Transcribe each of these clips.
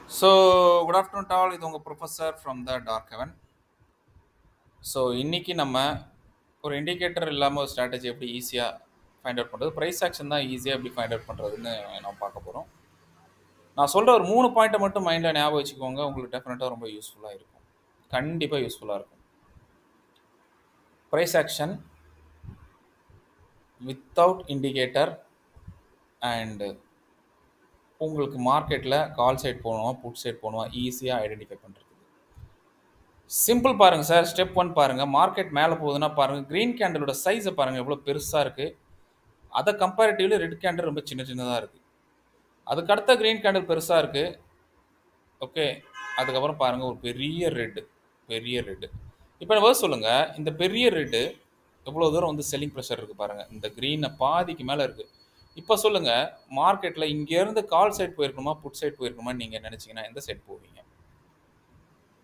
Good afternoon to all. இது உங்கள் professor from the Dark Heaven. இன்னைக்கு நம்ம ஒரு இண்டிகேட்டர் இல்லாமல் ஒரு ஸ்ட்ராட்டஜி எப்படி ஈஸியாக ஃபைண்ட் அவுட் பண்ணுறது, ப்ரைஸ் ஆக்ஷன் தான் ஈஸியாக எப்படி ஃபைண்ட் அவுட் பண்ணுறதுன்னு நம்ம பார்க்க போகிறோம். நான் சொல்கிற ஒரு 3 பாயிண்ட்டை மட்டும் மைண்டில் ஞாபகம் வச்சுக்கோங்க. உங்களுக்கு டெஃபினட்டாக ரொம்ப யூஸ்ஃபுல்லாக இருக்கும். கண்டிப்பாக யூஸ்ஃபுல்லாக இருக்கும். Price action without indicator and உங்களுக்கு மார்க்கெட்டில் கால் சைட் போகணுமா புட் சைட் போகணுமா ஈஸியாக ஐடென்டிஃபை பண்ணுறது. சிம்பிள் பாருங்கள் சார். ஸ்டெப் 1 பாருங்கள். மார்க்கெட் மேலே போகுதுன்னா பாருங்கள், க்ரீன் கேண்டலோட சைஸை பாருங்கள் எவ்வளோ பெருசாக இருக்குது. அதை கம்பேரிட்டிவ்லி ரெட் கேண்டில் ரொம்ப சின்ன சின்னதாக இருக்குது. அதுக்கு அடுத்த க்ரீன் கேண்டில் பெருசாக இருக்குது. ஓகே, அதுக்கப்புறம் பாருங்கள் ஒரு பெரிய ரெட்டு. இப்போ நம்ம சொல்லுங்கள், இந்த பெரிய ரெட்டு எவ்வளோ தூரம் வந்து செல்லிங் ப்ரெஷர் இருக்குது பாருங்கள். இந்த க்ரீனை பாதிக்கு மேலே இருக்குது. இப்போ சொல்லுங்கள், மார்க்கெட்டில் இங்கேருந்து கால் சைட் போயிருக்கணுமா புட் சைட் போயிருக்கணுமா நீங்கள் நினச்சிங்கன்னா எந்த சைட் போவீங்க?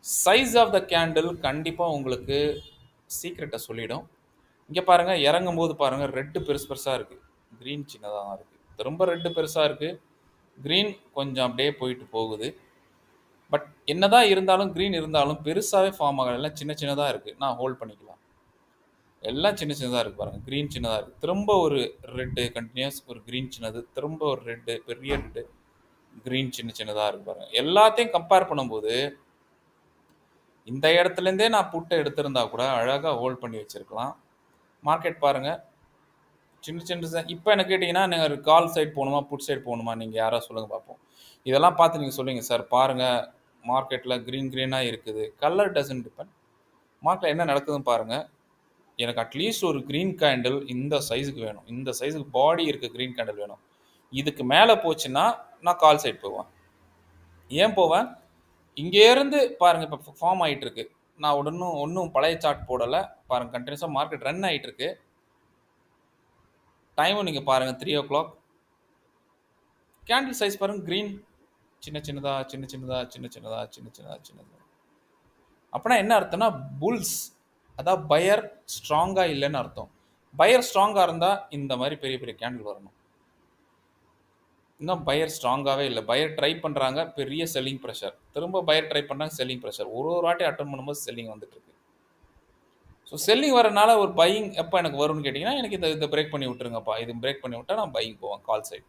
சைஸ் ஆஃப் த கேண்டில் கண்டிப்பாக உங்களுக்கு சீக்ரெட்டை சொல்லிடும். இங்கே பாருங்கள், இறங்கும் போது பாருங்கள் ரெட்டு பெருசாக இருக்குது, க்ரீன் சின்னதாக தான் இருக்குது. ரொம்ப ரெட்டு பெருசாக இருக்குது, க்ரீன் கொஞ்சம் அப்படியே போயிட்டு போகுது. பட் என்னதான் இருந்தாலும் க்ரீன் இருந்தாலும் பெருசாகவே ஃபார்ம் ஆகலை, எல்லாம் சின்ன சின்னதாக இருக்குது. நான் ஹோல்ட் பண்ணிக்கலாம். எல்லாம் சின்ன சின்னதாக இருக்குது பாருங்கள். க்ரீன் சின்னதாக இருக்குது, திரும்ப ஒரு ரெட்டு கண்டினியூஸ், ஒரு க்ரீன் சின்னது, திரும்ப ஒரு ரெட்டு, பெரிய ரெட்டு, க்ரீன் சின்ன சின்னதாக இருக்குது பாருங்கள். எல்லாத்தையும் கம்பேர் பண்ணும்போது இந்த இடத்துலேருந்தே நான் புட்டை எடுத்திருந்தா கூட அழகாக ஹோல்ட் பண்ணி வச்சுருக்கலாம். மார்க்கெட் பாருங்கள் சின்ன சின்ன. இப்போ என்ன கேட்டிங்கன்னா, நீங்கள் கால் சைட் போகணுமா புட் சைட் போகணுமா நீங்கள் யாராவது சொல்லுங்கள் பார்ப்போம். இதெல்லாம் பார்த்து நீங்கள் சொல்லுங்கள் சார். பாருங்கள், மார்க்கெட்டில் க்ரீனாக இருக்குது. Colour doesn't depend. மார்க்கெட்டில் என்ன நடக்குதுன்னு பாருங்கள். எனக்கு அட்லீஸ்ட் ஒரு க்ரீன் கேண்டில் இந்த சைஸுக்கு வேணும், இந்த சைஸுக்கு பாடி இருக்க க்ரீன் கேண்டில் வேணும். இதுக்கு மேலே போச்சுன்னா நான் கால் சைட் போவேன். ஏன் போவேன்? இங்கேருந்து பாருங்கள், இப்போ ஃபார்ம் ஆகிட்டு இருக்கு. நான் ஒன்றும் பழைய சார்ட் போடலை பாருங்கள். கண்டினியூஸாக மார்க்கெட் ரன் ஆகிட்டு இருக்கு. டைமும் நீங்கள் பாருங்கள் 3 o'clock. கேண்டில் சைஸ் பாருங்கள், க்ரீன் சின்ன சின்னதாக. அப்படின்னா என்ன அர்த்தம்னா, புல்ஸ், அதாவது பையர் ஸ்ட்ராங்காக இல்லைன்னு அர்த்தம். பையர் ஸ்ட்ராங்காக இருந்தால் இந்த மாதிரி பெரிய பெரிய கேண்டில் வரணும். இன்னும் பையர் ஸ்ட்ராங்காகவே இல்லை. பையர் ட்ரை பண்ணுறாங்க, பெரிய செல்லிங் ப்ரெஷர். திரும்ப பையர் ட்ரை பண்ணுறாங்க, செல்லிங் ப்ரெஷர். ஒரு வாட்டி அட்டன் பண்ணும்போது செல்லிங் வந்துட்டு இருக்கு. செல்லிங் வரனால ஒரு பையிங் எப்போ எனக்கு வரும்னு கேட்டிங்கன்னா, எனக்கு இந்த பிரேக் பண்ணி விட்டுருங்கப்பா, இது பிரேக் பண்ணி விட்டால் நான் பையிங் போவேன் கால் சைட்.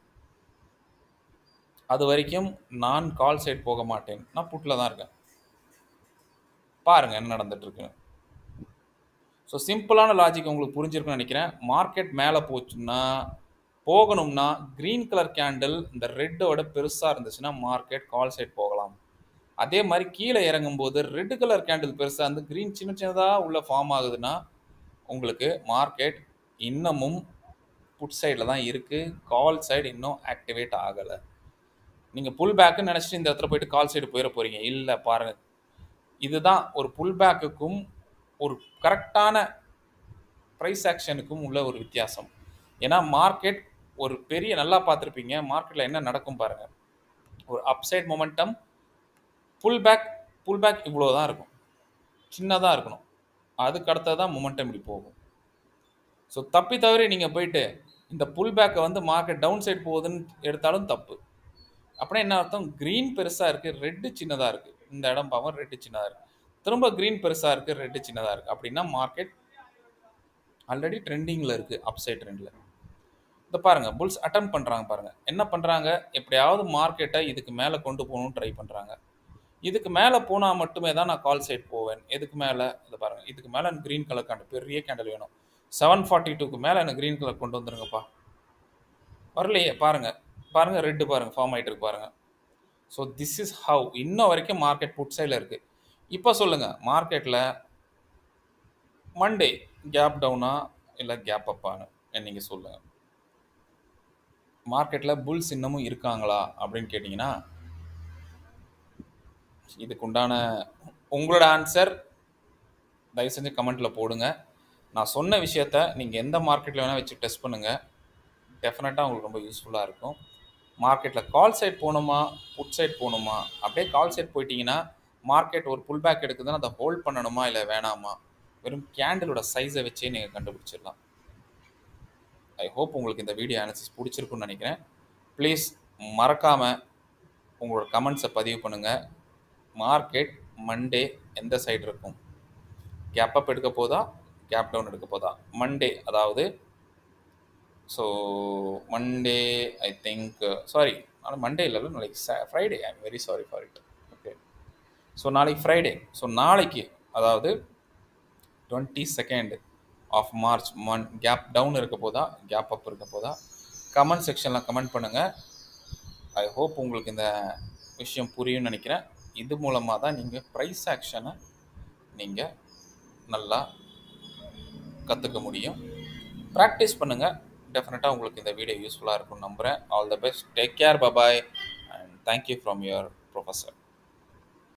அது வரைக்கும் நான் கால் சைட் போக மாட்டேன், நான் புட்டில் தான் இருக்கேன். பாருங்கள் என்ன நடந்துட்டு இருக்கு. சிம்பிளான லாஜிக் உங்களுக்கு புரிஞ்சிருக்குன்னு நினைக்கிறேன். மார்க்கெட் மேலே போகணும்னா க்ரீன் கலர் கேண்டில் இந்த ரெட்டோட பெருசாக இருந்துச்சுன்னா மார்க்கெட் கால் சைட் போகலாம். அதே மாதிரி கீழே இறங்கும்போது ரெட் கலர் கேண்டில் பெருசாக இருந்து க்ரீன் சின்ன சின்னதாக உள்ள ஃபார்ம் ஆகுதுன்னா உங்களுக்கு மார்க்கெட் இன்னமும் புட் சைடில் தான் இருக்குது, கால் சைடு இன்னும் ஆக்டிவேட் ஆகலை. நீங்கள் புல் பேக்குன்னு நினச்சிட்டு இந்த இடத்துல போயிட்டு கால் சைடு போயிட போகிறீங்க. இல்லை பாருங்கள், இதுதான் ஒரு புல் பேக்குக்கும் ஒரு கரெக்டான ப்ரைஸ் ஆக்ஷனுக்கும் உள்ள ஒரு வித்தியாசம். ஏன்னா மார்க்கெட் ஒரு பெரிய, நல்லா பார்த்துருப்பீங்க மார்க்கெட்டில் என்ன நடக்கும் பாருங்கள். ஒரு அப்சைட் மொமெண்டம், புல் பேக் இவ்வளோ தான் இருக்கும், சின்னதாக இருக்கணும். அதுக்கு அடுத்தது தான் மொமெண்டம் இப்படி போகும். தப்பி தவிர நீங்கள் போயிட்டு இந்த புல் பேக்கை வந்து மார்க்கெட் டவுன் சைட் போகுதுன்னு எடுத்தாலும் தப்பு. அப்படின்னா என்ன அர்த்தம்? க்ரீன் பெருசாக இருக்குது, ரெட்டு சின்னதாக இருக்குது. இந்த இடம் பார்ப்போம், ரெட்டு சின்னதாக இருக்குது. திரும்ப க்ரீன் பெருசாக இருக்குது, ரெட்டு சின்னதாக இருக்குது. அப்படின்னா மார்க்கெட் ஆல்ரெடி ட்ரெண்டிங்கில் இருக்குது, அப்சைட் ட்ரெண்டில். இதை பாருங்கள், புல்ஸ் அட்டம் பண்ணுறாங்க பாருங்கள். என்ன பண்ணுறாங்க? எப்படியாவது மார்க்கெட்டை இதுக்கு மேலே கொண்டு போகணும்னு ட்ரை பண்ணுறாங்க. இதுக்கு மேலே போனால் மட்டுமே தான் நான் கால் சைட் போவேன். எதுக்கு மேலே? இதை பாருங்கள், இதுக்கு மேலே எனக்கு க்ரீன் கலர் கேண்டில், பெரிய கேண்டில் வேணும். 742க்கு மேலே எனக்கு க்ரீன் கலர் கொண்டு வந்துருங்கப்பா. வரலையே பாருங்கள் ரெட்டு பாருங்கள் ஃபார்ம் ஆகிட்டு இருக்கு பாருங்கள். திஸ் இஸ் ஹவ் இன்ன வரைக்கும் மார்க்கெட் புட் சைடில் இருக்குது. இப்போ சொல்லுங்கள், மார்க்கெட்டில் மண்டே கேப் டவுனா இல்லை கேப் அப்பான்னு நீங்கள் சொல்லுங்கள். மார்க்கெட்டில் புல்ஸ் இன்னமும் இருக்காங்களா அப்படின்னு கேட்டிங்கன்னா, இதுக்குண்டான உங்களோட ஆன்சர் தயவு செஞ்சு கமெண்ட்டில் போடுங்க. நான் சொன்ன விஷயத்த நீங்கள் எந்த மார்க்கெட்டில் வேணால் வச்சு டெஸ்ட் பண்ணுங்கள். டெஃபினட்டாக உங்களுக்கு ரொம்ப யூஸ்ஃபுல்லாக இருக்கும். மார்க்கெட்டில் கால் சைட் போகணுமா புட் சைட் போகணுமா? அப்படியே கால் சைட் போயிட்டீங்கன்னா மார்க்கெட் ஒரு புல் பேக் எடுக்குதுன்னா அதை ஹோல்ட் பண்ணணுமா இல்லை வேணாமா? வெறும் கேண்டிலோட சைஸை வச்சே நீங்கள் கண்டுபிடிச்சிடலாம். ஐ ஹோப் உங்களுக்கு இந்த வீடியோ அனாலிசிஸ் பிடிச்சிருக்குன்னு நினைக்கிறேன். ப்ளீஸ் மறக்காமல் உங்களோட கமெண்ட்ஸை பதிவு பண்ணுங்கள். மார்க்கெட் மண்டே எந்த சைடு இருக்கும்? கேப் அப் எடுக்க போதா, கேப் டவுன் எடுக்க போதா? மண்டே, அதாவது so Monday I think sorry, ஆனால் மண்டே இல்லை, நாளைக்கு Friday. I am very sorry for it. Okay, so நாளைக்கு ஃப்ரைடே. ஸோ நாளைக்கு, அதாவது 22nd of March gap down இருக்க போதா, கேப் அப் இருக்க போதா? கமெண்ட் செக்ஷனில் கமெண்ட் பண்ணுங்கள். ஐ ஹோப் உங்களுக்கு இந்த விஷயம் புரியும்னு நினைக்கிறேன். இது மூலமாக தான் நீங்கள் ப்ரைஸ் ஆக்ஷனை நீங்கள் நல்லா கற்றுக்க முடியும். ப்ராக்டிஸ் பண்ணுங்கள். டெஃபினட்டாக உங்களுக்கு இந்த வீடியோ யூஸ்ஃபுல்லாக இருக்கும்னு நம்புகிறேன். All the best. Take care. Bye bye. And thank you from your professor.